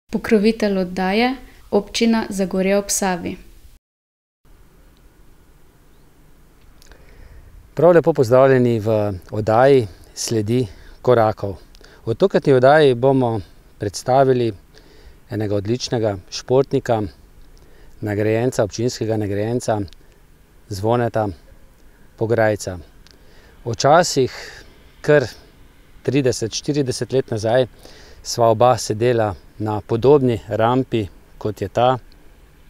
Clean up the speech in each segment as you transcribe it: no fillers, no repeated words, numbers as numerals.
Pokrovitelj oddaje: Občina Zagorje ob Savi. Prav lepo pozdravljeni v oddaji Sledi korakov. V tokratni oddaji bomo predstavili enega odličnega športnika, nagrajenca, občinskega nagrajenca Zvoneta Pograjca. Včasih, kar 30-40 let nazaj, sva oba sedela na podobni rampi, kot je ta.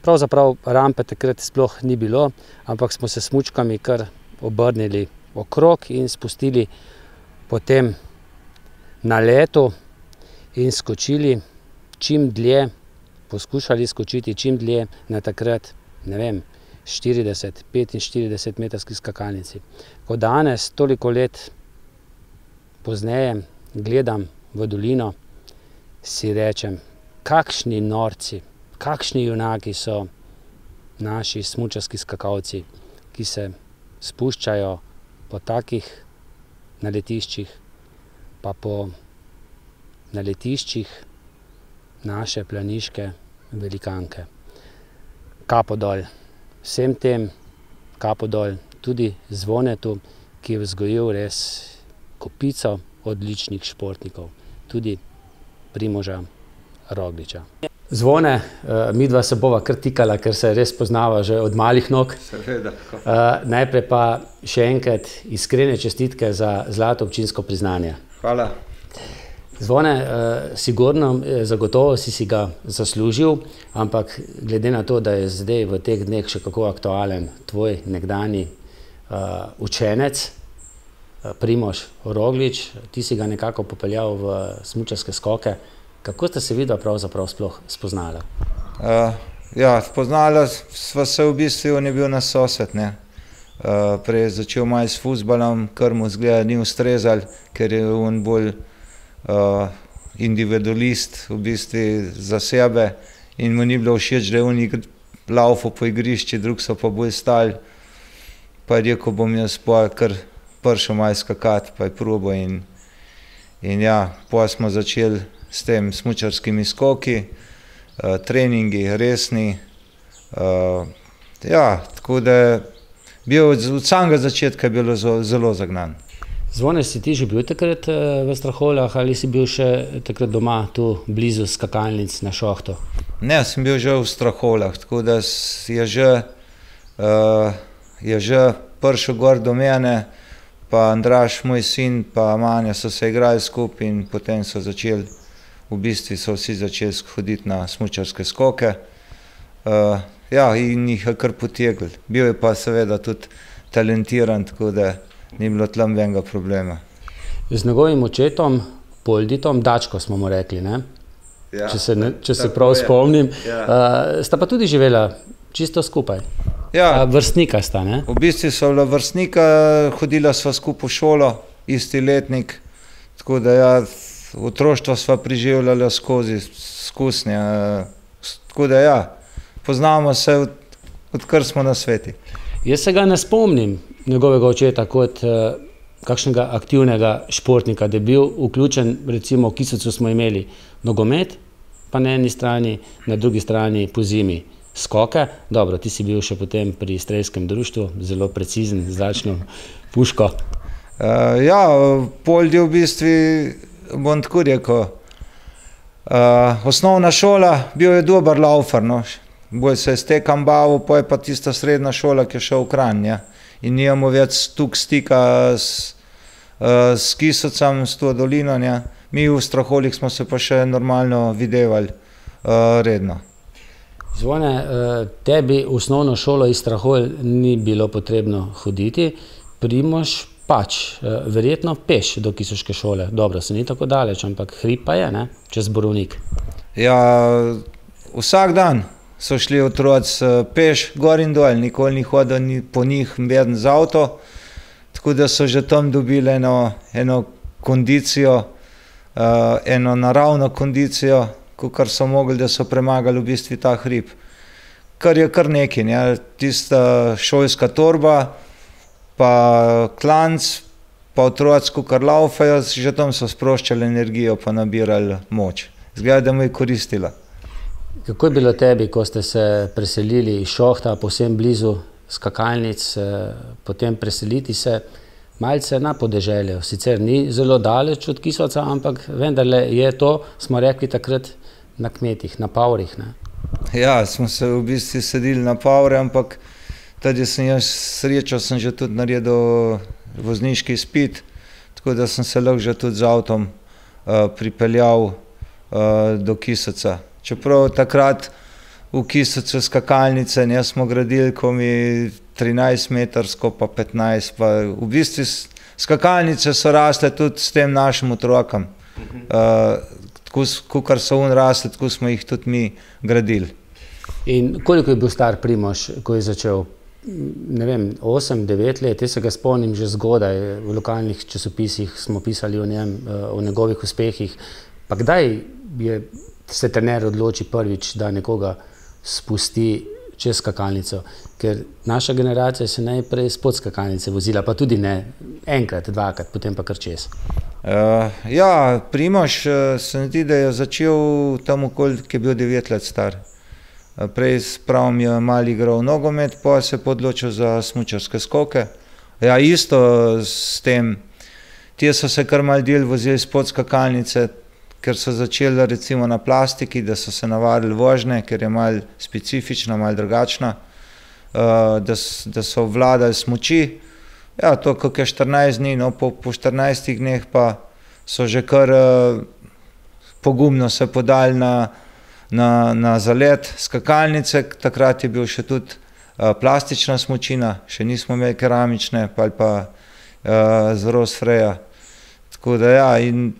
Pravzaprav rampe takrat sploh ni bilo, ampak smo se s smučkami kar obrnili okrog in spustili potem na letu in skočili čim dlje, poskušali skočiti čim dlje na takrat, 40-45 metrski skakalnici. Ko danes, toliko let pozneje, gledam v dolino, si rečem, kakšni norci, kakšni junaki so naši smučarski skakalci, ki se spuščajo po takih naletiščih, pa po naletiščih naše planiške velikanke. Kapo dol vsem tem, kapo dol tudi Zvonetu, ki je vzgojil res kopico odličnih športnikov, tudi Primoža Rogliča. Zvone, midva se bova kar tikala, ker se res poznava že od malih nog. Seveda. Najprej pa še enkrat iskrene čestitke za zlato občinsko priznanje. Hvala. Zvone, sigurno, zagotovo si ga zaslužil, ampak glede na to, da je zdaj v teh dneh še kako aktualen tvoj nekdanji učenec, Primož Roglič, ti si ga nekako popeljal v smučarske skoke. Kako sta se vidva pravzaprav sploh spoznala? Spoznala sva se v bistvu, on je bil naš sosed. Prej je začel malo s fuzbalom, kar mu zgleda ni ustrezal, ker je on bolj individualist, v bistvu za sebe, in mu ni bilo všeč, da je on laufal po igrišči, drug so pa bolj stali. Pa je rekel, bom jaz kar prišel malo skakati, pa je probo in potem smo začeli s tem smučarskimi skoki, treningi resni. Tako da od samega začetka je bilo zelo zagnan. Zvone, si ti že bil takrat v Straholjah ali si bil še takrat doma, tu blizu skakalnic na Šohtu? Ne, sem bil že v Straholjah, tako da je že prišel gor do mene, pa Andraž, moj sin, pa Manja so se igrali skupaj in potem so začeli, v bistvu so vsi začeli hoditi na smučarske skoke. In jih je kar potegnil. Bil je pa seveda tudi talentiran, tako da ni bilo tam nobenega problema. Z njegovim očetom, Polditom, Dačko smo mu rekli, ne? Če se prav spomnim. Sta pa tudi živela čisto skupaj. Vrstnika sta, ne? V bistvu so bila vrstnika, hodila sva skupaj v šolo, isti letnik, tako da otroštvo sva preživljala skozi izkušnje. Tako da poznamo se, odkar smo na sveti. Jaz se ga ne spomnim, njegovega očeta, kot kakšnega aktivnega športnika, da je bil vključen, recimo v Kisovcu smo imeli nogomet, pa na eni strani, na drugi strani po zimi skoke. Dobro, ti si bil še potem pri strelskem društvu, zelo precizen, zračno puško. Poldi v bistvu, bom tako rekel, osnovna šola, bil je dober laufer, bolj se je s tekom bavil, pa je pa tista srednja šola, ki je šel v Kranj, in nimamo več tukaj stika s Kisovcem, s to dolino. Mi v Straholjih smo se pa še normalno videvali redno. Zvone, tebi v osnovno šolo iz Straholj ni bilo potrebno hoditi, Primož pač, verjetno peš do Kisoške šole. Dobro, se ni tako daleč, ampak hrib pa je, čez Borovnik. Vsak dan so šli otroci peš gor in dol, nikoli ni hodil po njih nobeden z avto, tako da so že tam dobili eno kondicijo, eno naravno kondicijo, kakor so mogli, da so premagali v bistvu ta hrib. Kar je kar nekaj, tista šolska torba, pa klanc, pa otroci, kakor laufajo, že tam so sproščali energijo, pa nabirali moč. Izgleda, da mu je koristila. Kako je bilo tebi, ko ste se preselili iz Šohta, povsem blizu skakalnic, potem preseliti se malce na podeželje? Sicer ni zelo daleč od Kisovca, ampak vendarle je to, smo rekli takrat, na kmetih, na pavrih, ne? Ja, smo se v bistvu sedili na pavre, ampak tudi srečo sem že tudi naredil vozniški izpit, tako da sem se lahko že tudi z avtom pripeljal do Kisovca. Čeprav takrat v Kisovcu skakalnice smo gradili, ko mi 13-metrsko pa 15, pa v bistvu skakalnice so rasle tudi s tem našim otrokom. Kakor so on rasli, tako smo jih tudi mi gradili. In koliko je bil star Primož, ko je začel? Ne vem, 8-9 let, jaz se ga spomnim že zgodaj, v lokalnih časopisih smo pisali o njem, o njegovih uspehih. Pa kdaj se trener odloči prvič, da nekoga spusti čez skakalnico? Ker naša generacija se najprej spod skakalnice vozila, pa tudi ne enkrat, dvakrat, potem pa kar čez. Ja, Primož se mi zdi, da je začel tam okoli, ki je bil 9 let star. Prej pravim je malo igral nogomet, pa se je odločil za smučarske skoke. Ja, isto s tem, ti so se kar malo del vozili spod skakalnice, ker so začeli recimo na plastiki, da so se navadili vožnje, ker je malo specifična, malo drugačna, da so vladali smuči. Ja, to kako je 14 dni, no po 14 dneh pa so že kar pogumno se podali na zalet skakalnice. Takrat je bil še tudi plastična smučina, še nismo imeli keramične ali pa z Rosfreja. Tako da ja, in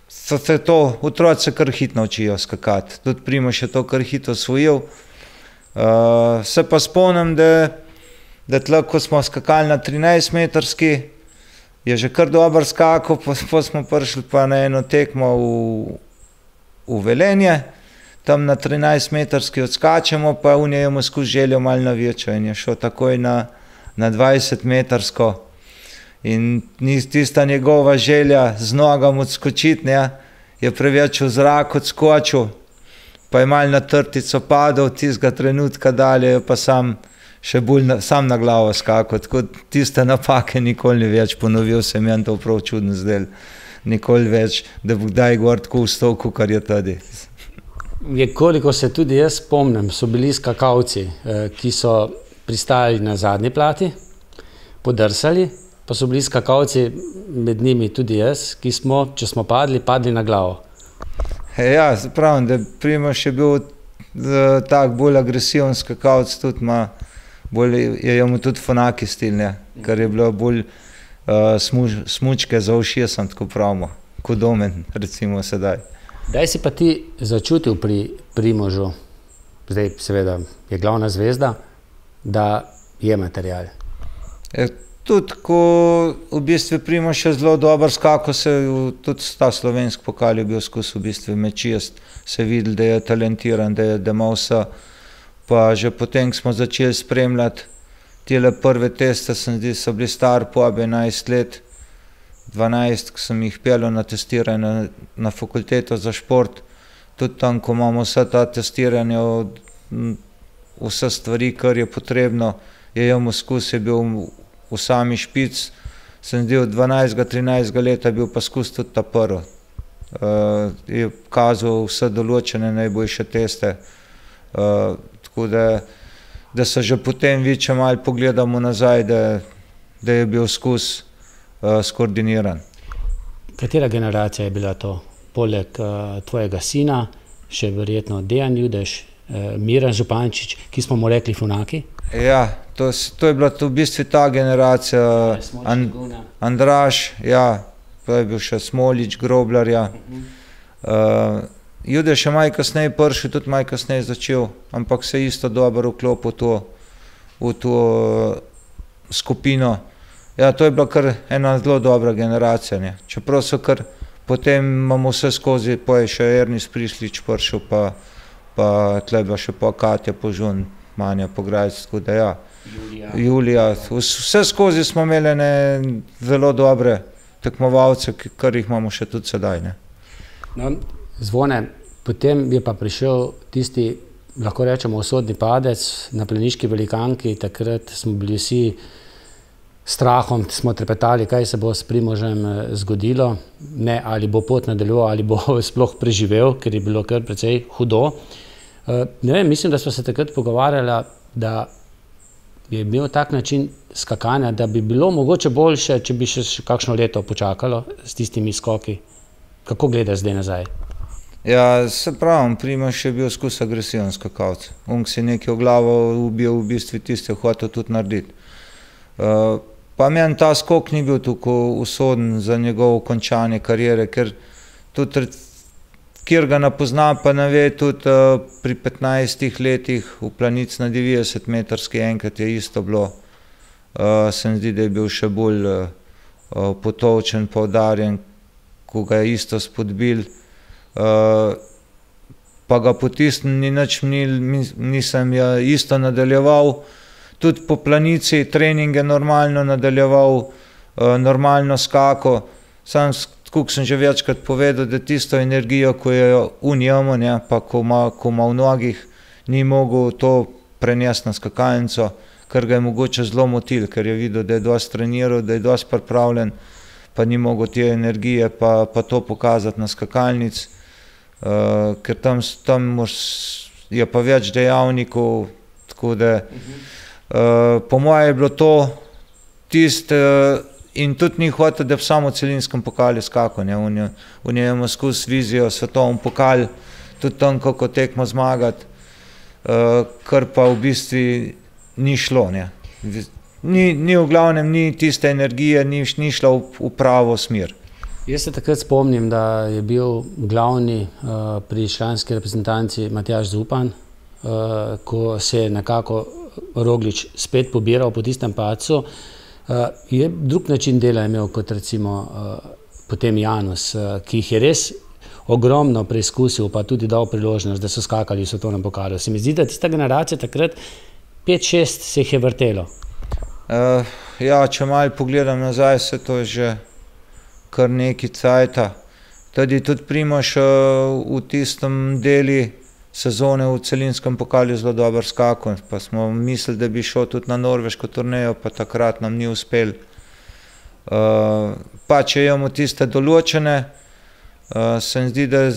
se to, otroci se kar hitro učijo skakati. Tudi Primož je to kar hitro osvojil. Se pa spomnim, da tle, ko smo skakali na 13-metrski, je že kar dober skakal, pa smo prišli pa na eno tekmo v Velenje, tam na 13-metrski odskačemo, pa v njej imamo skozi željo malo na večjo in je šel takoj na 20-metrsko. In tista njegova želja z nogam odskočiti, je preveč v zrak odskočil, pa je malo na trtico padel, tistega trenutka dalje je pa še bolj sam na glavo skakal, tako tiste napake nikoli ni več ponovil, se mi je to prav čudno zdel, nikoli več, da bo kdaj gor tako vstal, kakor je tudi. Koliko se tudi jaz spomnim, so bili skakalci, ki so pristajali na zadnji plati, podrsali, pa so bili skakalci, med njimi tudi jaz, ki smo, če smo padli na glavo. Ja, pravim, da Primož je bil tak bolj agresiven skakalc, tudi je mu tudi Funaki stil, ker je bilo bolj smučke za ušesom, tako pravimo, kot Domen, recimo sedaj. Kdaj si pa ti začutil pri Primožu, zdaj seveda je glavna zvezda, da je material? Tudi, ko v bistvu Primož je zelo dober skakal, tudi ta slovenski pokal je bil skozi v bistvu mečist, se videl, da je talentiran, da ima vse. Pa že potem smo začeli spremljati tele prve teste, so bili star po 11 let, 12, ko sem jih peljal na testiranje na fakulteto za šport. Tudi tam, ko imamo vse ta testiranje, vse stvari, kar je potrebno, je imel skozi, je bil v sami špic, sem zdaj od 12-13 leta bil pa skozi tudi ta prvi. Je kazal vse določene najboljše teste, tako da se že potem če malo pogledamo nazaj, da je bil skozi skoordiniran. Katera generacija je bila to? Poleg tvojega sina, še verjetno Dejan Judež, Miran Župančič, ki smo mu rekli Funaki? Ja, to je bila v bistvu ta generacija, Andraž, ja, pa je bil še Smolič, Groblarja. Judež je malo kasneje prišel, tudi malo kasneje začel, ampak se isto dobro vklopil v to skupino. Ja, to je bila kar ena zelo dobra generacija. Čeprav so kar potem imamo vse skozi, pa je še Ernis Prislič prišel, pa tle je še pa Katja Požun, Manja Pograjc, tako da ja. Julija. Vse skozi smo imeli zelo dobre tekmovalce, kar jih imamo še tudi sedaj. No, Zvone, Potem je pa prišel tisti, lahko rečemo, usodni padec na planiški velikanki. Takrat smo bili vsi strahom, smo trepetali, kaj se bo s Primožem zgodilo. Ne, ali bo pot nadaljeval, ali bo sploh preživel, ker je bilo kar precej hudo. Ne vem, mislim, da smo se takrat pogovarjali, da je imel tak način skakanja, da bi bilo mogoče boljše, če bi še kakšno leto počakalo s tistimi skoki. Kako gledaš zdaj nazaj? Ja, se pravim, Primož je bil skus agresiven skakalec. On si nekaj v glavo ubil, v bistvu tiste hotel tudi narediti. Pa meni ta skok ni bil tako usoden za njegovo končanje kariere, ker tudi, kjer ga ne pozna, pa ne ve, tudi pri 15 letih v planic na 90-metrski enkrat je isto bilo. Se mi zdi, da je bil še bolj potolčen, poudarjen, ko ga je isto spodbil. Pa ga po tistem nisem isto nadaljeval. Tudi po planici treninge normalno nadaljeval, normalno skako. Sam, kot sem že večkrat povedal, da tisto energijo, ko je v njemu, pa ko ima v nogih, ni mogel to prenesti na skakalnico, ker ga je mogoče zelo motil, ker je videl, da je dosti treniral, da je dosti pripravljen, pa ni mogel te energije pa to pokazati na skakalnici, ker tam je pa več dejavnikov, tako da po moje je bilo to tisto, in tudi ni hotel, da bi samo v celinskem pokalu skakal. On je imel skozi vizijo svetovni pokal, tudi tam kako tekmo zmagati, kar pa v bistvu ni šlo. Ni v glavnem, ni tiste energije, ni šla v pravo smer. Jaz se takrat spomnim, da je bil glavni pri članski reprezentanci Matjaž Zupan, ko se je nekako Roglič spet pobiral po tistem padcu. Je drug način dela imel kot recimo potem Janus, ki jih je res ogromno preizkusil, pa tudi dal priložnost, da so skakali v svetovnem pokalu. Se mi zdi, da tista generacija takrat 5-6 se jih je vrtelo. Ja, če malo pogledam nazaj, se to je že kar nekaj cajta. Tudi Primož v tistem deli sezone v celinskem pokalu zelo dobro skakal, pa smo mislili, da bi šel tudi na norveško turnejo, pa takrat nam ni uspel. Pa če imamo tiste določene, se mi zdi, da je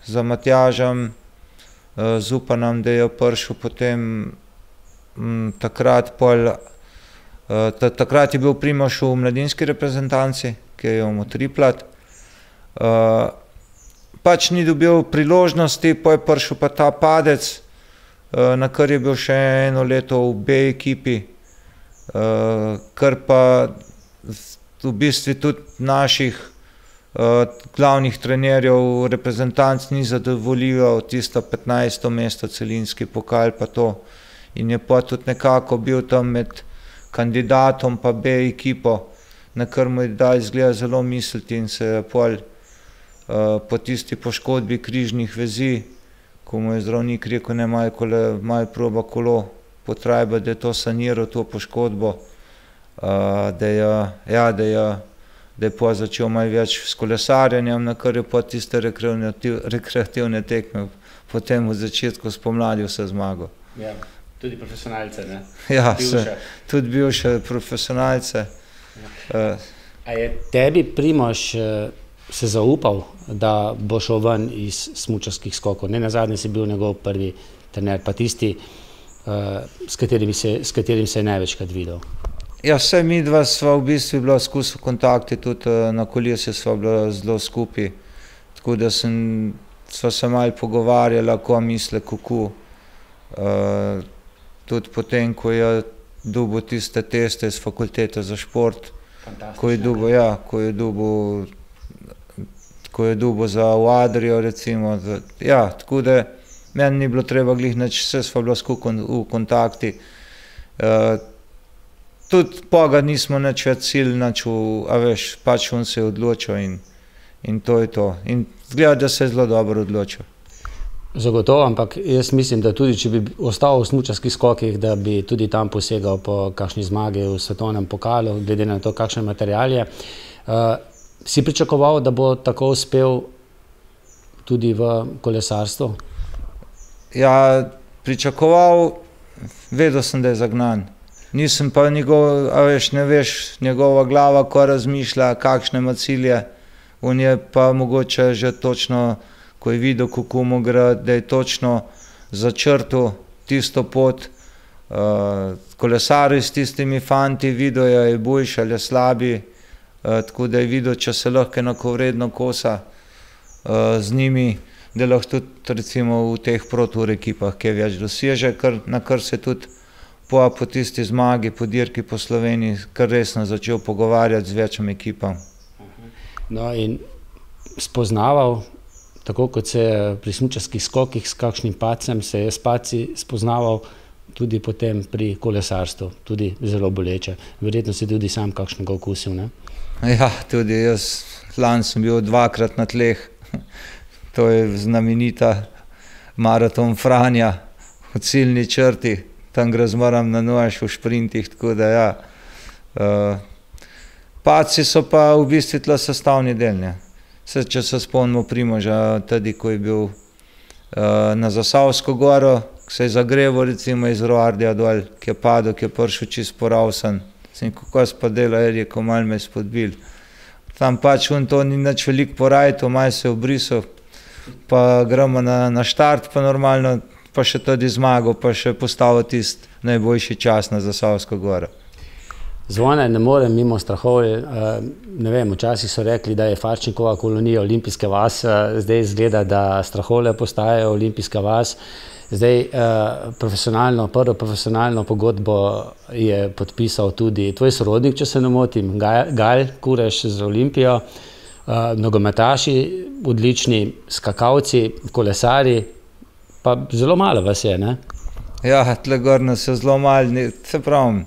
za Matjažem Zupanom, da je prišel potem takrat je bil Primož v mladinski reprezentanci, ki je imel triplat. Pač ni dobil priložnosti, pa je prišel pa ta padec, na kar je bil še eno leto v B ekipi, kar pa v bistvu tudi naših glavnih trenerjev reprezentanc ni zadovoljilo tisto 15. mesto celinski pokal pa to. In je pa tudi nekako bil tam med kandidatom pa B ekipo, na kar mu je dal izgleda zelo misliti in se je po tisti poškodbi križnih vezi, ko mu je zdravnik rekel, ne malo proba kolo potrajba, da je to saniral, to poškodbo, da je pa začel malo več s kolesarjenjem, na kar je pa tiste rekreativne tekme potem v začetku spomladi vse zmagal. Ja, tudi profesionalce, ne? Ja, tudi bivše profesionalce. A je tebi Primož se zaupal, da bo šel ven iz smučarskih skokov? Ne nazadnje si bil njegov prvi trener, pa tisti, s katerim se je največkrat videl. Ja, vse mi dva sva v bistvu bila skozi v kontakti, tudi na kolesju sva bila zelo skupaj, tako da sva se malo pogovarjala, ko misle, kako. Tudi potem, ko je dobil tiste teste iz fakultete za šport, ko je dobil za Adrio, recimo. Ja, tako da meni ni bilo treba glih nič, vse sva bila skupaj v kontakti. Tudi poga nismo nič več cilj, a veš, pač on se je odločil in to je to. In zgleda, da se je zelo dobro odločil. Zagotovo, ampak jaz mislim, da tudi če bi ostal v smučarskih skokih, da bi tudi tam posegal po kakšni zmagi v svetovnem pokalu, glede na to, kakšen material je. Si pričakoval, da bo tako uspel tudi v kolesarstvu? Ja, pričakoval, vedel sem, da je zagnan. Nisem pa njegov, a veš, ne veš, njegova glava, ko razmišlja, kakšne ima cilje. On je pa mogoče že točno, ko je videl, kako mu gre, da je točno začrtal tisto pot, kolesaril s tistimi fanti, videl je boljši ali slabi, tako da je videl, če se lahko enakovredno kosa z njimi, da lahko tudi recimo v teh ProTour ekipah kaj več doseže, na kar se tudi po tisti zmagi, po dirki po Sloveniji, kar resno začel pogovarjati z večjim ekipam. No in spoznaval, tako kot se pri smučarskih skokih s kakšnim padcem, se je s padci spoznaval tudi potem pri kolesarstvu, tudi zelo boleče. Verjetno si tudi sam kakšnega okusil, ne? Ja, tudi jaz. Lani sem bil 2-krat na tleh. To je znamenita maraton Franja v ciljni črti. Tam gre zmerom na nož v šprintih, tako da ja. Padci so pa v bistvu tle sestavni del, ne. Če se spomnimo Primoža, tudi ko je bil na Zasavsko goro, ko se je zagreval recimo iz Roardija dol, ki je padel, ki je prišel čist poravsan. Sem kako jaz pa dela, je rekel, malo me je spodbil. Tam pač on to ni nič veliko porajto, malo se je obrisal, pa gremo na štart, pa normalno, pa še tudi zmagal, pa še postavil tisti najboljši čas na Zasavsko goro. Zvone, ne morem mimo Strahovlje, ne vem, včasih so rekli, da je Farčnikova kolonija olimpijska vas, zdaj izgleda, da Strahovlje postajajo olimpijska vas. Zdaj, prvo profesionalno pogodbo je podpisal tudi tvoj sorodnik, če se ne motim, Gal Kureš z Olimpijo, nogometaši, odlični skakalci, kolesarji, pa zelo malo vas je, ne? Ja, tle gor nas je zelo malo, se pravim,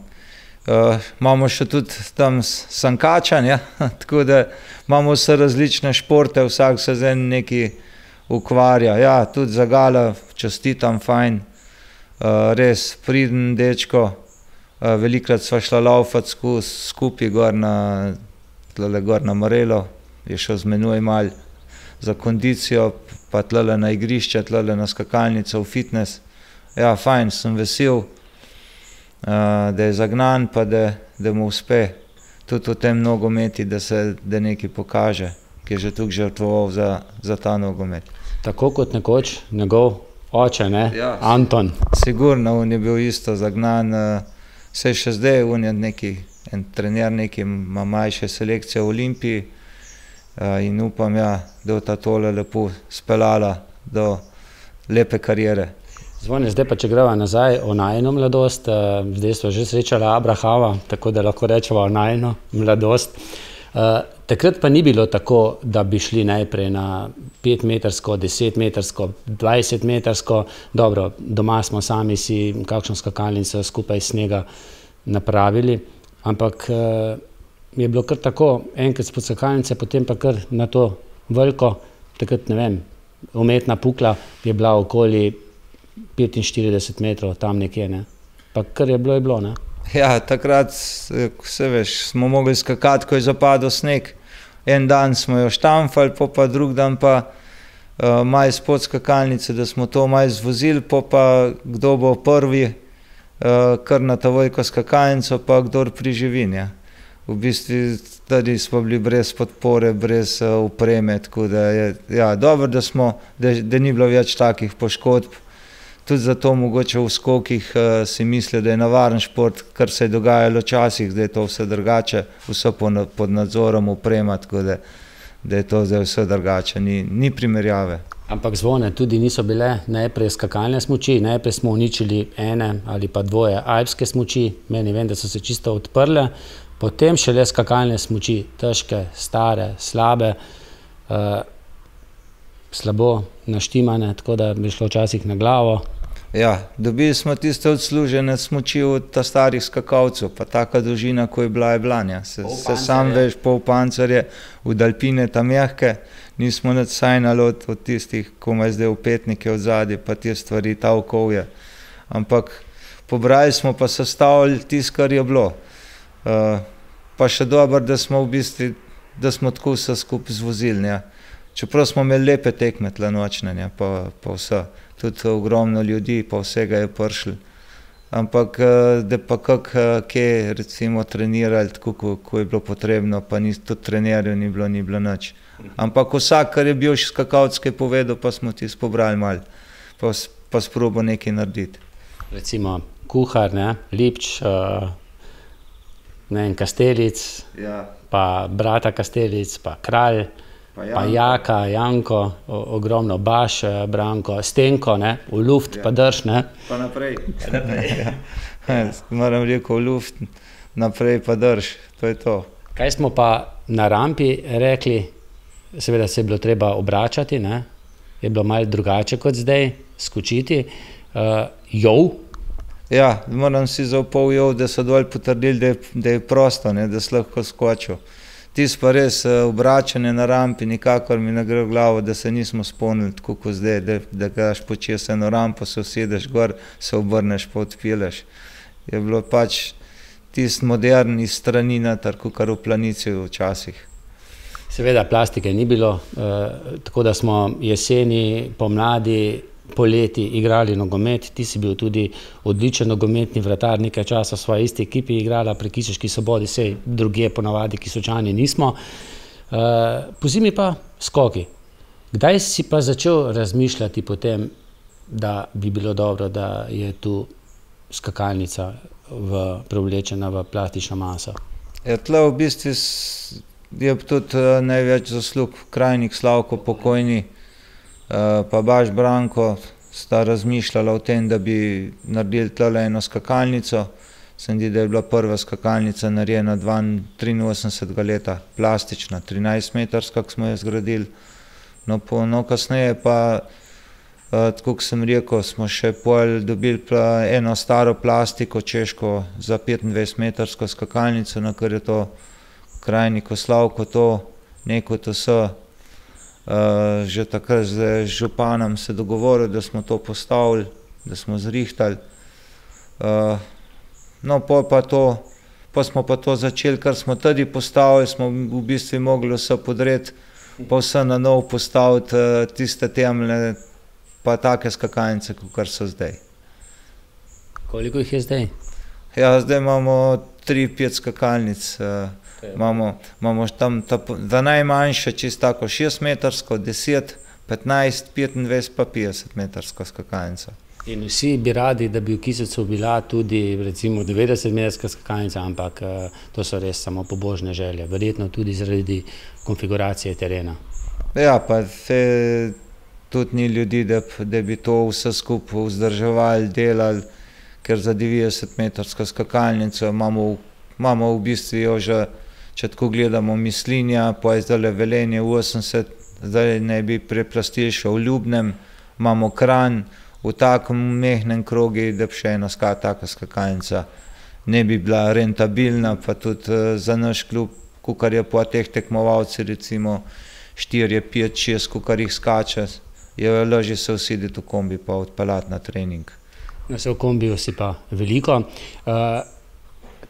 imamo še tudi tam sankačan, ja, tako da imamo vse različne športe, vsak se z enim neki ukvarja. Ja, tudi za Gala čestitam, fajn, res priden dečko, velikrat sva šla laufat skupaj gor na Marelo, je šel z menoj malo za kondicijo, pa tlele na igrišče, tlele na skakalnico, v fitness. Ja, fajn, sem vesel, da je zagnan, pa da mu uspe tudi v tem nogometi, da nekaj pokaže, ki je že tukaj žrtvoval za ta nogomet. Tako kot nekoč njegov oče, ne? Ja, Anton. Sigurno, on je bil isto zagnan, vse še zdaj, on je en trener, ima manjše selekcije v Olimpiji in upam, ja, da bo ta tole lepo speljala do lepe kariere. Zvone, zdaj pa, če greva nazaj o najino mladost, zdaj smo že srečala Abrahama, tako da lahko rečeva o najino mladost. Takrat pa ni bilo tako, da bi šli najprej na 5-metrsko, 10-metrsko, 20-metrsko. Dobro, doma smo sami si kakšno skakalnico skupaj snega napravili, ampak je bilo kar tako, enkrat spod skakalnice, potem pa kar na to veliko, takrat, ne vem, umetna pukla je bila okoli 45 metrov, tam nekje, ne. Pa kar je bilo, ne. Ja, takrat, vse veš, smo mogli skakati, ko je zapadel sneg. En dan smo jo štamfali, pa drug dan pa malo spod skakalnice, da smo to malo zvozili, pa kdo bo prvi, kar na ta veliko skakalnico, pa kdor preživi, ja. V bistvu tudi smo bili brez podpore, brez opreme, tako da je, ja, dobro, da ni bilo več takih poškodb. Tudi zato mogoče v skokih si mislijo, da je navaren šport, kar se je dogajalo včasih, zdaj je to vse drugače, vse pod nadzorom oprema, tako da je to zdaj vse drugače, ni primerjave. Ampak Zvone, tudi niso bile najprej skakalne smuči, najprej smo uničili ene ali pa dvoje alpske smuči, meni vem, da so se čisto odprle, potem šele skakalne smuči, težke, stare, slabe, slabo naštimane, tako da bi šlo včasih na glavo. Ja, dobili smo tiste odslužene smuči od ta starih skakalcev, pa taka dolžina, ko je bila, se sam veš, pol pancerje, od alpine ta mehke, nismo nič sajnali od tistih, ko ima zdaj opetnike od zadnje, pa te stvari, ta okovje. Ampak pobrali smo pa sestavili tisto, kar je bilo. Pa še dobro, da smo v bistvu, da smo tako vse skupaj zvozili, ja. Čeprav smo imeli lepe tekme tle nočne, ne, pa vse. Tudi ogromno ljudi, pa vsega je prišlo. Ampak, da pa kje recimo trenirali, tako ko je bilo potrebno, pa tudi trenerjev ni bilo nič. Ampak vsak, kar je bil še skakalski povedal, pa smo tisto pobrali malo, pa sprobo nekaj narediti. Recimo kuhar, ne, Lipč, ne vem, Kastelic, Ja. pa brata Kastelic, pa Kralj, pa Jaka, Janko, ogromno, Baš, Branko, Stenko, ne, v luft, pa Drž, ne. Pa naprej. Moram reči, v luft, naprej pa Drž, to je to. Kaj smo pa na rampi rekli, seveda se je bilo treba obračati, ne, je bilo malo drugače kot zdaj, skočiti, jov. Ja, moram si za pol jov, da so dol potrdili, da je prosto, ne, da si lahko skočil. Tisto pa res obračanje na rampi, nikakor mi ne gre v glavo, da se nismo spomnili tako kot zdaj, da greš počez eno rampo, se usedeš gor, se obrneš pa odpeleš. Je bilo pač tisto moderni strani noter, kakor v planici včasih. Seveda plastike ni bilo, tako da smo jeseni, pomladi, poleti igrali nogomet. Ti si bil tudi odličen nogometni vratar, nekaj časa v svoji isti ekipi igrala pri Kišeški Sobodi, sej drugje ponavadi Kisočani nismo. Pozimi pa skoki. Kdaj si pa začel razmišljati potem, da bi bilo dobro, da je tu skakalnica preoblečena v plastično maso? Ja, tle v bistvu je tudi največ zaslug Krajnik Slavko pokojni, pa Baš Branko sta razmišljala o tem, da bi naredili tle eno skakalnico. Se mi zdi, da je bila prva skakalnica narejena 83. leta, plastična, 13-metrska, ko smo jo zgradili. No, kasneje pa, tako kot sem rekel, smo še pol dobili eno staro plastiko češko za 25-metrsko skakalnico, na kar je to Krajnik Slavko to neko to so. Že takrat z županom se dogovoril, da smo to postavili, da smo zrihtali. No, pa smo pa to začeli, kar smo tudi postavili, smo v bistvu mogli vse podreti, pa vse na novo postaviti, tiste temeljne, pa take skakalnice, kakor so zdaj. Koliko jih je zdaj? Ja, zdaj imamo 3-5 skakalnic. Imamo tam za najmanjše čisto tako 6-metrsko, 10, 15, 25 pa 50-metrsko skakalnico. In vsi bi radi, da bi v Kisovcu bila tudi recimo 90-metrska skakalnica, ampak to so res samo pobožne želje, verjetno tudi zaradi konfiguracije terena. Ja, pa tudi ni ljudi, da bi to vse skupaj vzdrževali, delali, ker za 90-metrsko skakalnico imamo v bistvu jo že, če tako gledamo, Mislinja, pa je zdaj Velenje 80, zdaj ne bi preplastili še v Ljubnem, imamo Kranj, v takem mehnem krogu, da bi še ena taka skakalnica ne bi bila rentabilna, pa tudi za naš klub, kakor je po teh tekmovalci, recimo 4, 5, 6, kakor jih skače, je lažje se usediti v kombi pa odpeljati na trening. No, se v kombiju si pa veliko.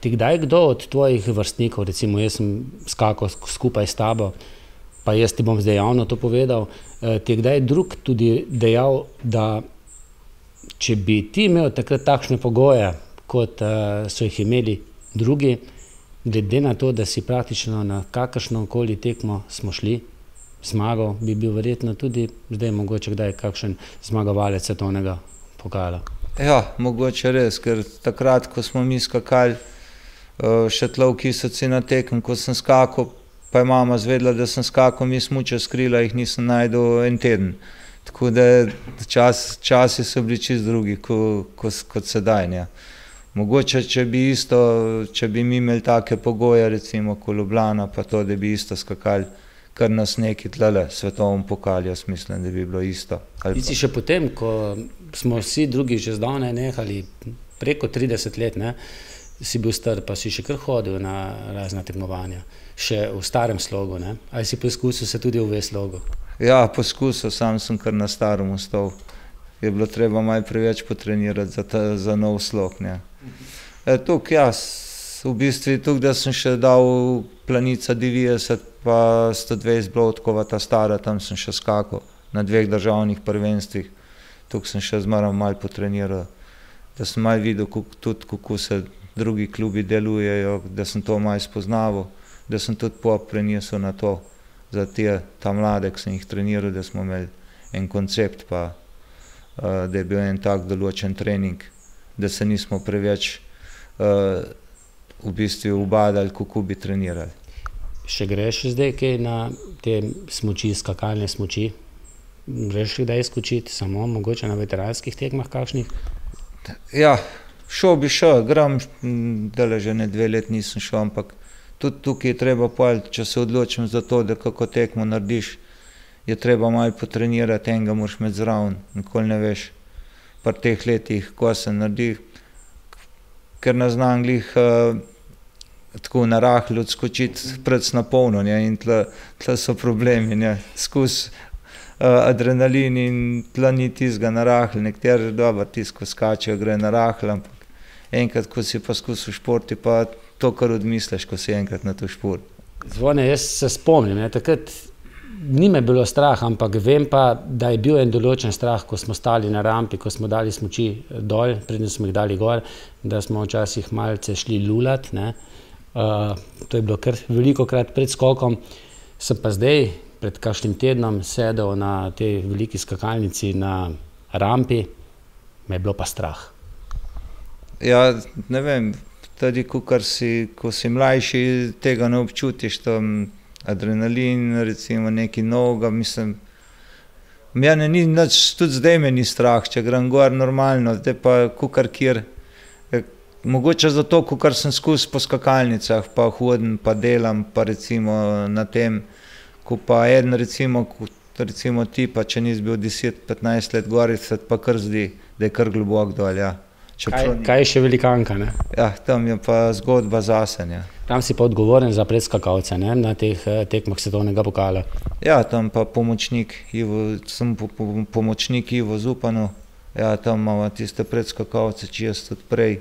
Ti kdaj kdo od tvojih vrstnikov, recimo jaz sem skakal skupaj s tabo, pa jaz ti bom zdaj javno to povedal, ti je kdaj drug tudi dejal, da če bi ti imel takrat takšne pogoje, kot so jih imeli drugi, glede na to, da si praktično na kakršnokoli tekmo smo šli, zmagal, bi bil verjetno tudi zdaj mogoče kdaj kakšen zmagovalec svetovnega pokala. Ja, mogoče res, ker takrat, ko smo mi skakali, še tle v Kisovci na tekem, ko sem skakal, pa je mama zvedela, da sem skakal, mi smuče skrila, jih nisem najdel en teden. Tako da časi so bili čisto drugi, kot sedaj. Mogoče, če bi mi imeli take pogoje, recimo ko Ljubljana, pa to, da bi isto skakali, kar nas neki tlele svetovnem pokali, jaz mislim, da bi bilo isto. Ti si še potem, ko smo vsi drugi že zdavnaj nehali, preko 30 let, ne, si bil star, pa si še kar hodil na razna tekmovanja, še v starem slogu, ne? Ali si poskusil se tudi v V-slogu? Ja, poskusil, sam sem kar na starem ostal. Je bilo treba malo preveč potrenirati za nov slog, ne. Tukaj, ja, v bistvu tukaj, da sem še dal Planica 90 pa 120 Blodkova, ta stara, tam sem še skakal na 2 državnih prvenstvih. Tukaj sem še zmeraj malo potreniral, da sem malo videl tudi, kako se drugi klubi delujejo, da sem to malo spoznaval, da sem tudi prenesel na to, za ta mlade, ki sem jih treniral, da smo imeli en koncept, pa da je bil en tak določen trening, da se nismo preveč v bistvu ubadali, kako bi trenirali. Še greš zdaj kaj na te smuči, skakalne smuči? Greš kdaj skočiti, samo mogoče na veteranskih tekmah kakšnih? Ja, šel bi šel, gram, dale že ne 2 leti nisem šel, ampak tudi tukaj je treba pojeti, če se odločim za to, da kako tekmo narediš, je treba malo potrenirati, enega moraš imeti zraven, nikoli ne veš, pri teh letih, ko se naredi, ker ne znam glih tako na rahlo odskočiti pred na polno, in tle so problemi, skus adrenalin in tle ni tistega na rahlo, nekateri dobro tisto, ko skačejo, gre na rahlo, ampak enkrat, ko si pa skusil športi, pa to, kar odmisliš, ko si enkrat na to šport. Zvone, jaz se spomnim, takrat ni me bilo strah, ampak vem pa, da je bil en določen strah, ko smo stali na rampi, ko smo dali smuči dol, preden smo jih dali gor, da smo včasih malce šli lulat, to je bilo kar velikokrat pred skokom. Sem pa zdaj, pred kakšnim tednom, sedel na tej veliki skakalnici na rampi, me je bilo pa strah. Ja, ne vem, tudi ko si mlajši, tega ne občutiš, tam adrenalin, recimo nekaj novega, mislim, mene ni nič, tudi zdaj me ni strah, če grem gor normalno, zdaj pa kukar kjer, mogoče zato, kukar sem skus po skakalnicah, pa hodim, pa delam, pa recimo na tem, ko pa eden recimo ti, pa če nisi bil 10-15 let gor, se pa kar zdi, da je kar globok dol, ja. Kaj je še velikanka, ne? Ja, tam je pa zgodba zase, ja. Tam si pa odgovoren za predskakalce, ne, na teh tekmah svetovnega pokala. Ja, tam pa pomočnik Ivo Zupanu, ja, tam imamo tiste predskakalce, če jaz tudi prej,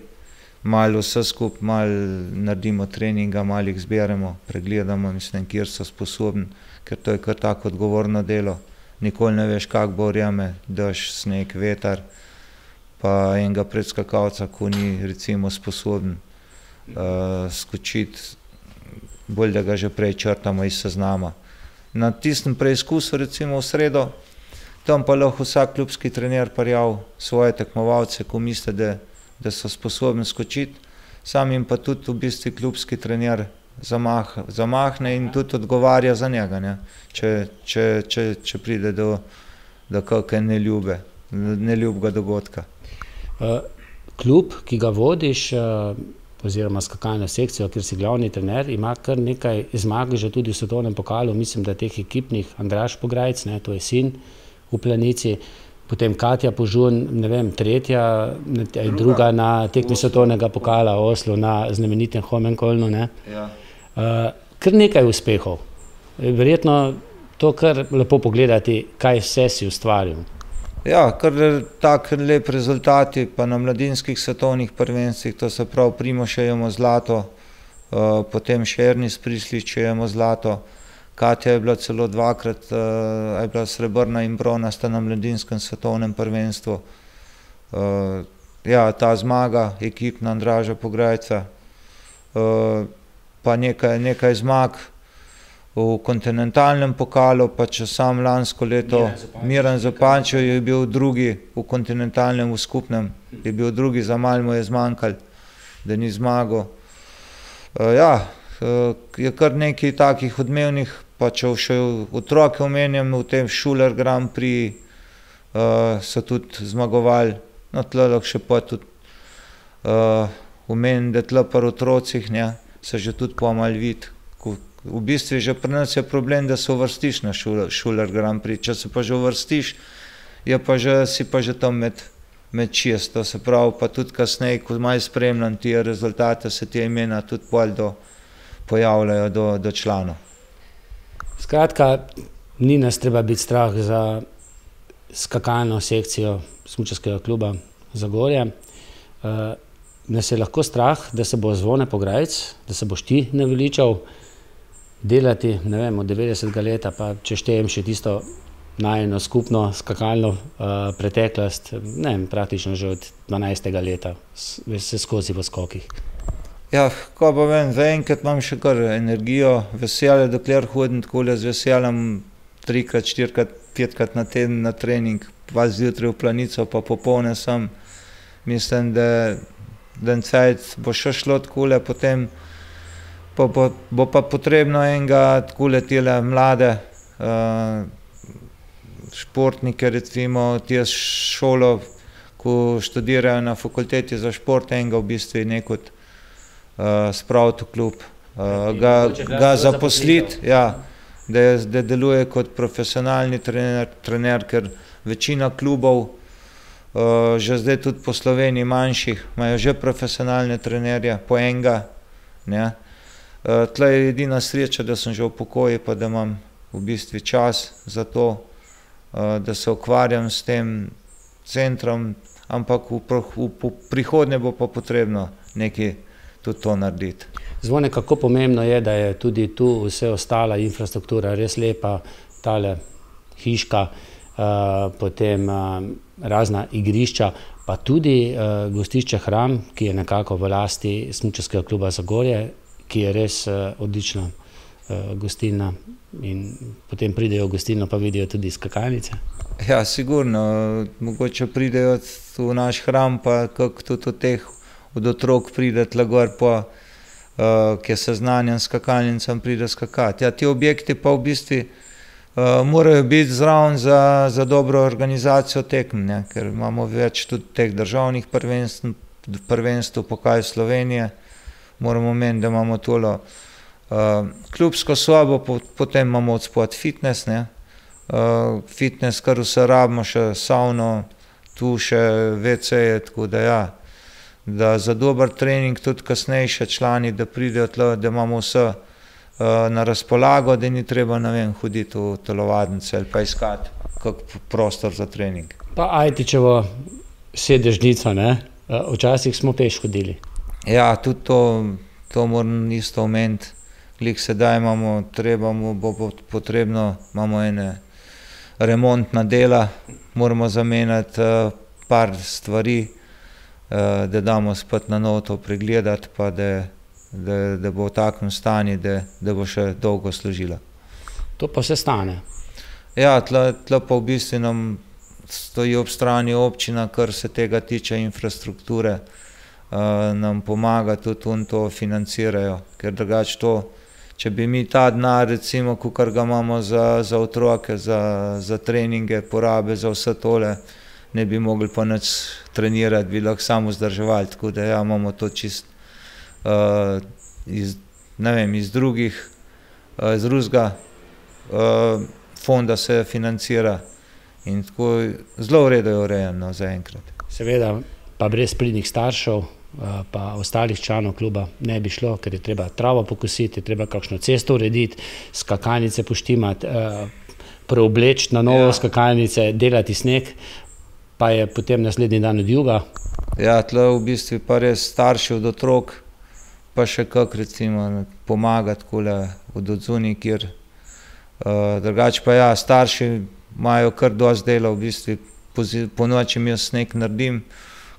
malo vse skupaj, malo naredimo treninga, malo jih zberemo, pregledamo, mislim, kjer so sposobni, ker to je kar tako odgovorno delo. Nikoli ne veš, kak bo vreme, dež, sneg, vetar, pa enega predskakalca, ko ni recimo sposoben skočiti, bolj da ga že prej črtamo iz seznama. Na tistem preizkusu, recimo v sredo, tam pa lahko vsak klubski trener prijavi svoje tekmovalce, ko misli, da so sposobni skočiti, sam jim pa tudi v bistvu klubski trener zamahne in tudi odgovarja za njega, če pride do kakšne neljubega dogodka. Klub, ki ga vodiš, oziroma skakalno sekcijo, kjer si glavni trener, ima kar nekaj zmag že tudi v svetovnem pokalu, mislim, da teh ekipnih, Andraž Pograjc, to je sin v Planici, potem Katja Požun, ne vem, tretja, druga na tekmi svetovnega pokala v Oslu, na znamenitem Holmenkollnu, kar nekaj uspehov. Verjetno to kar lepo pogledati, kaj vse si ustvaril. Ja, kar tak lep rezultati, pa na mladinskih svetovnih prvenstvih, to se pravi Primož jemo zlato, potem še Ernis Prislič jemo zlato, Katja je bila celo 2-krat, je bila srebrna in bronasta na mladinskem svetovnem prvenstvu. Ja, ta zmaga ekipna Andraža Pograjca, pa nekaj zmag v kontinentalnem pokalu, pa če sam lansko leto Miran Zopančev je bil drugi v kontinentalnem, v skupnem, je bil drugi, za malo mu je zmanjkalo, da ni zmagal. Ja, je kar nekaj takih odmevnih, pa če še otroke omenjam, v tem Šuler Grand Prix so tudi zmagovali, no tle lahko še pa tudi omenim, da tle pri otrocih se že tudi pomal vidi. V bistvu že pri nas je problem, da se uvrstiš na Šuler Grand Prix, če se pa že uvrstiš, si pa že tam med 6, to se pravi, pa tudi kasneje, ko malo spremljam te rezultate, se te imena tudi bolj pojavljajo do članov. Skratka, ni nas treba biti strah za skakalno sekcijo smučarskega kluba Zagorje. nas je lahko strah, da se bo Zvone Pograjec, da se boš ti naveličal delati, ne vem, od 90. leta, pa če štejem še tisto najino skupno skakalno preteklost, ne vem, praktično že od 12. leta, se skozi v skokih. Ja, ko pa vem, zaenkrat imam še kar energijo, veselje, dokler hodim takole z veseljem 3-krat, 4-krat, 5-krat na teden na trening, 2 zjutraj v Planico, pa popolne sem. Mislim, da en cajt bo še šlo takole, potem bo pa potrebno enega takole tile mlade športnike, recimo tije šolo, ko študirajo na fakulteti za šport, enega v bistvu nekod spraviti v klub, ga zaposliti, ja, da deluje kot profesionalni trener, ker večina klubov, že zdaj tudi po Sloveniji manjših, imajo že profesionalne trenerje, po enega. Tle je edina sreča, da sem že v pokoji, pa da imam v bistvu čas za to, da se ukvarjam s tem centrom, ampak v prihodnje bo pa potrebno nekaj tudi to narediti. Zvone, kako pomembno je, da je tudi tu vse ostala infrastruktura res lepa, tale hiška, potem razna igrišča, pa tudi gostišče Hram, ki je nekako v lasti Smučarskega kluba Zagorje, ki je res odlična gostilna in potem pridejo v gostilno pa vidijo tudi skakalnice. Ja, sigurno, mogoče pridejo v naš Hram, pa kako tudi od teh od otrok pride tle gor, ki je seznanjen s skakalnicam, pride skakati. Ja, ti objekti pa v bistvu morajo biti zraven za dobro organizacijo tekem, ker imamo več tudi teh državnih prvenstv, pokal Slovenije, moramo meniti, da imamo tole klubsko sobo, potem imamo od spod fitness, fitness, kar vse rabimo, še savno, tu še WC-je, tako da ja, da za dober trening tudi kasnejše člani, da pridejo tle, da imamo vse na razpolago, da ni treba, ne vem, hoditi v telovadnice ali pa iskati kak prostor za trening. Pa Ajtičevo sedežnico, ne? Včasih smo peš hodili. Ja, tudi to moram isto omeniti. Glih sedaj imamo, bo potrebno, imamo ene remontna dela, moramo zamenjati par stvari, da damo spet na novo to pregledati, pa da bo v takem stanju, da bo še dolgo služila. To pa se stane. Ja, tle pa v bistvu nam stoji ob strani občina, kar se tega tiče infrastrukture, nam pomaga, tudi to financirajo, ker drugače to, če bi mi ta denar, recimo, kakor ga imamo za otroke, za treninge, porabe, za vse tole, ne bi mogli pa nič trenirati, bi lahko samo vzdrževali, tako da ja, imamo to čist iz drugega fonda se financira in tako zelo v redu je urejeno zaenkrat. Seveda pa brez pridnih staršev pa ostalih članov kluba ne bi šlo, ker je treba travo pokositi, je treba kakšno cesto urediti, skakalnice poštimati, preobleči na novo skakalnice, delati sneg, pa je potem naslednji dan od juga. Ja, tle v bistvu pa res starši od otrok, pa še kak recimo pomagati takole od odzunaj, kjer drugače pa ja, starši imajo kar dosti dela, v bistvu po noči jaz sneg naredim,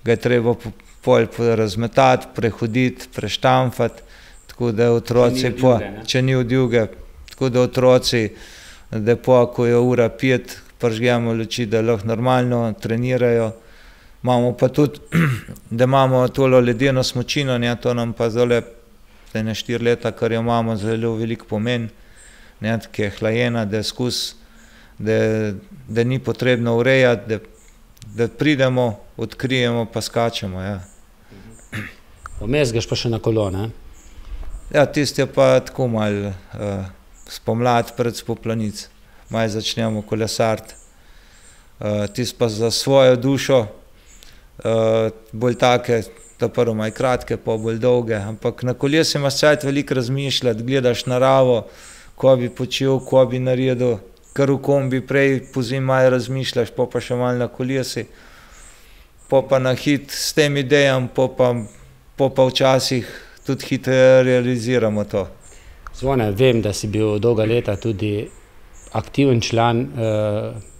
ga je treba pol razmetati, prehoditi, preštamfati, tako da otroci, če ni od juge, tako da otroci, da ko je ura 5, prižgemo luči, da lahko normalno trenirajo. Imamo pa tudi, da imamo tole ledeno smučino, to nam pa zdaj 4 leta, kar jo imamo, zelo veliko pomen, ki je hlajena, da da ni potrebno urejati, da pridemo, odkrijemo pa skačemo. Vmes greš pa še na kolo, ne? Ja, tisti je pa tako malo spomladi pred Spoplanic, malo začnemo kolesariti. Tisti pa za svojo dušo, bolj take, ta prvo malo kratke, pa bolj dolge, ampak na kolesu imaš cajt veliko razmišljati, gledaš naravo, ko bi počel, ko bi naredil, kar v kombi prej pozimi malo razmišljaš, pa še malo na kolesi, pa na hit s tem idejam, pa pa včasih tudi hitro realiziramo to. Zvone, vem, da si bil dolga leta tudi aktiven član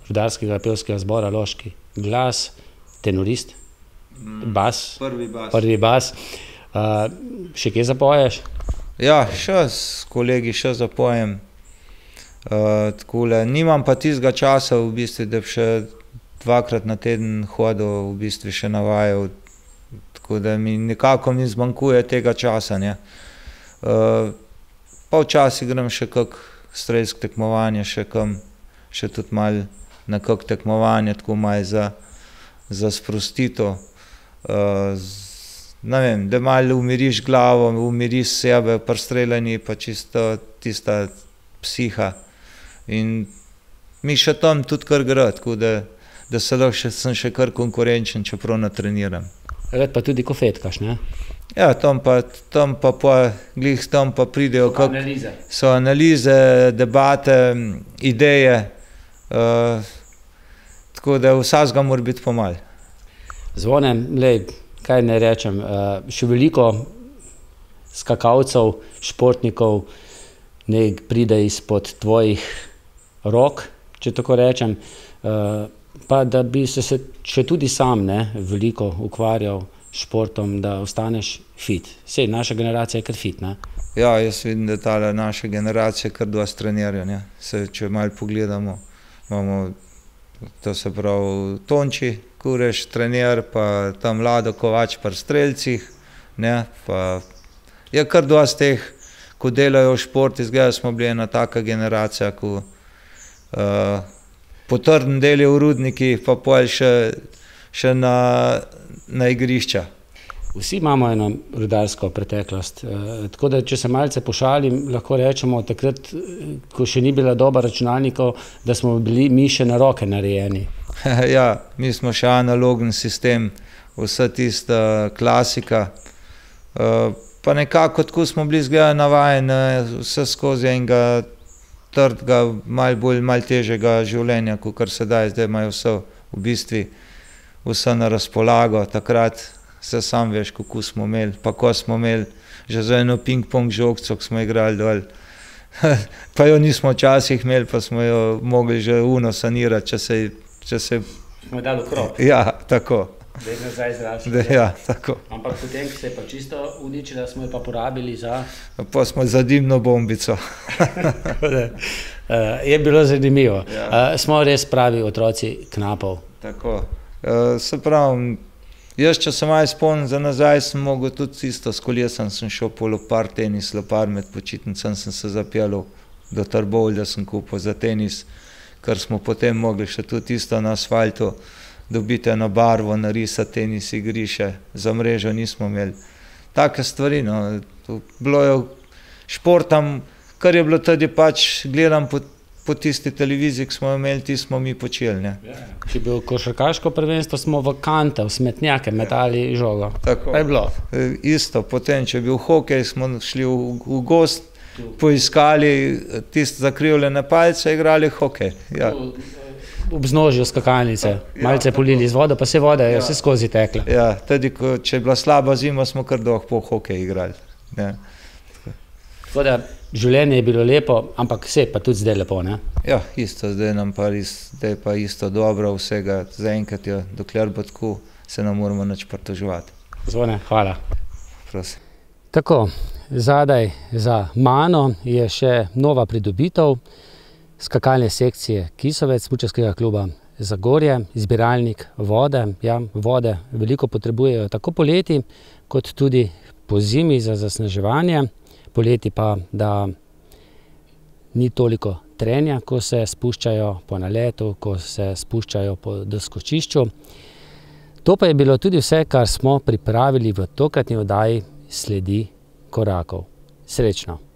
rudarskega pevskega zbora Loški glas, tenorist, bas. Prvi bas. Še kje zapoješ? Ja, še s kolegi še zapojem. Takole, nimam pa tistega časa, v bistvu, da bi še 2-krat na teden hodil, v bistvu še navajal, tako da mi nekako mi zmanjkuje tega časa, ne. Pa včasih grem še kak strelsko tekmovanje, še tudi malo na kak tekmovanje, tako malo za sprostitev. Ne vem, da malo umiriš glavo, umiriš sebe pri streljanju, pa čisto tista psiha. In mi še tam tudi kar gre, tako da se lahko sem še kar konkurenčen, čeprav natreniram. Rad pa tudi kofetkaš, ne? Ja, tam pa glih tam pa pridejo so analize, debate, ideje, tako da vsakega mora biti po malo. Zvone, lej, kaj ne rečem, še veliko skakalcev, športnikov ne pride izpod tvojih rok, če tako rečem, pa da bi se še tudi sam veliko ukvarjal športom, da ostaneš fit. Sej, naša generacija je kar fit, ne? Ja, jaz vidim, da tale naša generacija kar dosti trenirajo, ne. Saj, če malo pogledamo, imamo, to se pravi, Tonči, Kureš, trener, pa tam Lado Kovač pri strelcih, ne, pa je kar dosti teh, ko delajo v šport, izgleda, smo bili ena taka generacija, ko potrden deli v rudniki, pa pol še na igrišča. Vsi imamo eno rudarsko preteklost, tako da, če se malce pošalim, lahko rečemo takrat, ko še ni bila doba računalnikov, da smo bili mi še na roke narejeni. Ja, mi smo še analogen sistem, vsa tista klasika, pa nekako tako smo bili zgleda navajeni vse skozi enega trdega, malo težjega življenja, kakor sedaj, zdaj imajo vse v bistvu vse na razpolago, takrat se sam veš, kako smo imeli, pa ko smo imeli, že za eno ping-pong žogco, ko smo igrali dol, pa jo nismo včasih imeli, pa smo jo mogli že sanirati, če se... Smo dali v krop. Ja, tako. Da je nazaj zrašla. Ja, tako. Ampak potem, ko se je pa čisto uničila, smo jo pa porabili za... Pa smo za dimno bombico. Je bilo zanimivo. Smo res pravi otroci knapov. Tako. Se pravi, jaz, če se malo spomnim za nazaj, sem mogel tudi isto, s kolesom sem šel po lopar tenis, lopar med počitnicami sem se zapeljal do Trbovlja, sem kupil za tenis, ker smo potem mogli še tudi isto na asfaltu dobiti eno barvo, narisati tenis igrišče, za mrežo nismo imeli. Take stvari, no, bilo je športam, kar je bilo tudi pač, gledam po tisti televiziji, ki smo imeli, ti smo mi počeli, ne. Če je bilo košarkaško prvenstvo, smo v kante, v smetnjake metali žogo. Tako. Pa je bilo. Isto, potem, če je bil hokej, smo šli v gozd, poiskali tiste zakrivljene palce, igrali hokej. Ja. V vznožju skakalnice, malce polili z vodo, pa se voda je vse skozi tekla. Ja, tudi, če je bila slaba zima, smo kar dolgo po hokej igrali. Tako da, življenje je bilo lepo, ampak vse pa tudi zdaj lepo, ne? Ja, isto, zdaj pa isto dobro vsega, zaenkrat je, dokler bo tako, se ne moramo nič pritoževati. Zvone, hvala. Prosim. Tako, zadaj za mano je še nova pridobitev skakalne sekcije Kisovec smučarskega kluba Zagorje, zbiralnik vode. Ja, vode veliko potrebujejo tako poleti, kot tudi po zimi za zasneževanje. Poleti pa, da ni toliko trenja, ko se spuščajo po naletu, ko se spuščajo po doskočišču. To pa je bilo tudi vse, kar smo pripravili v tokratni oddaji Sledi korakov. Srečno!